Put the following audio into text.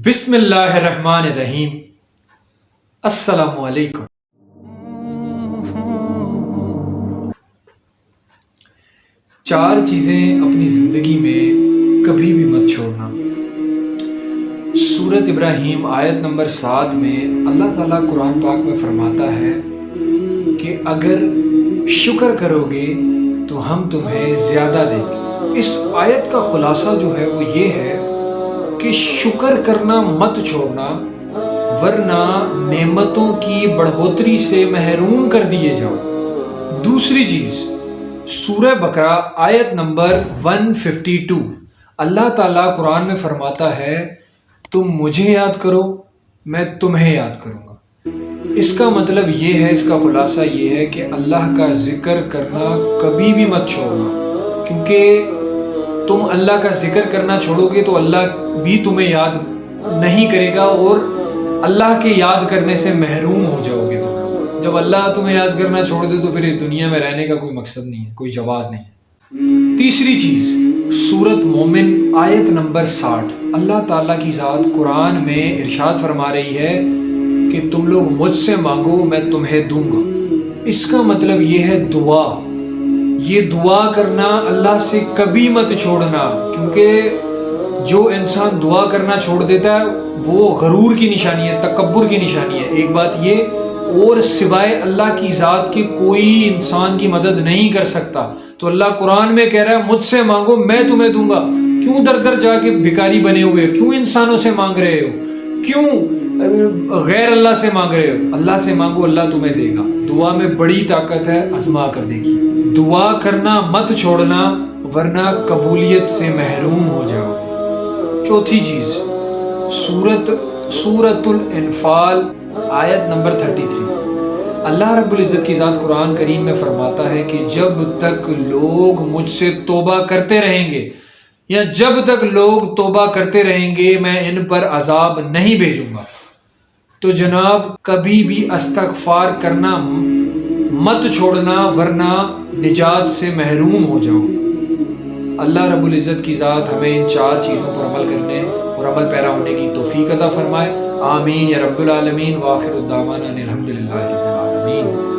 بسم اللہ الرحمن الرحیم۔ السلام علیکم۔ چار چیزیں اپنی زندگی میں کبھی بھی مت چھوڑنا۔ سورۃ ابراہیم آیت نمبر 7 میں اللہ تعالیٰ قرآن پاک میں فرماتا ہے کہ اگر شکر کرو گے تو ہم تمہیں زیادہ دیں گے۔ اس آیت کا خلاصہ جو ہے وہ یہ ہے کہ شکر کرنا مت چھوڑنا، ورنہ نعمتوں کی بڑھوتری سے محروم کر دیے جاؤ۔ دوسری چیز، سورہ بقرہ آیت نمبر 152، اللہ تعالیٰ قرآن میں فرماتا ہے تم مجھے یاد کرو میں تمہیں یاد کروں گا۔ اس کا مطلب یہ ہے، اس کا خلاصہ یہ ہے کہ اللہ کا ذکر کرنا کبھی بھی مت چھوڑنا، کیونکہ تم اللہ کا ذکر کرنا چھوڑو گے تو اللہ بھی تمہیں یاد نہیں کرے گا اور اللہ کے یاد کرنے سے محروم ہو جاؤ گے تم۔ جب اللہ تمہیں یاد کرنا چھوڑ دے تو پھر اس دنیا میں رہنے کا کوئی مقصد نہیں ہے، کوئی جواز نہیں ہے۔ تیسری چیز، سورۃ مومن آیت نمبر 60، اللہ تعالیٰ کی ذات قرآن میں ارشاد فرما رہی ہے کہ تم لوگ مجھ سے مانگو میں تمہیں دوں گا۔ اس کا مطلب یہ ہے دعا، یہ دعا کرنا اللہ سے کبھی مت چھوڑنا، کیونکہ جو انسان دعا کرنا چھوڑ دیتا ہے وہ غرور کی نشانی ہے، تکبر کی نشانی ہے۔ ایک بات یہ، اور سوائے اللہ کی ذات کے کوئی انسان کی مدد نہیں کر سکتا۔ تو اللہ قرآن میں کہہ رہا ہے مجھ سے مانگو میں تمہیں دوں گا۔ کیوں در در جا کے بھکاری بنے ہوئے، کیوں انسانوں سے مانگ رہے ہو، کیوں غیر اللہ سے مانگ رہے ہو؟ اللہ سے مانگو، اللہ تمہیں دے گا۔ دعا میں بڑی طاقت ہے، آزما کر دیکھیے۔ دعا کرنا مت چھوڑنا، ورنہ قبولیت سے محروم ہو جاؤ گے۔ چوتھی چیز، سورۃ الانفال آیت نمبر 33، اللہ رب العزت کی ذات قرآن کریم میں فرماتا ہے کہ جب تک لوگ مجھ سے توبہ کرتے رہیں گے، یا جب تک لوگ توبہ کرتے رہیں گے میں ان پر عذاب نہیں بھیجوں گا۔ تو جناب کبھی بھی استغفار کرنا مت چھوڑنا، ورنہ نجات سے محروم ہو جاؤ۔ اللہ رب العزت کی ذات ہمیں ان چار چیزوں پر عمل کرنے اور عمل پیرا ہونے کی توفیق عطا فرمائے۔ آمین یا رب العالمین، وآخر الدعوانا ان الحمد للہ رب العالمین۔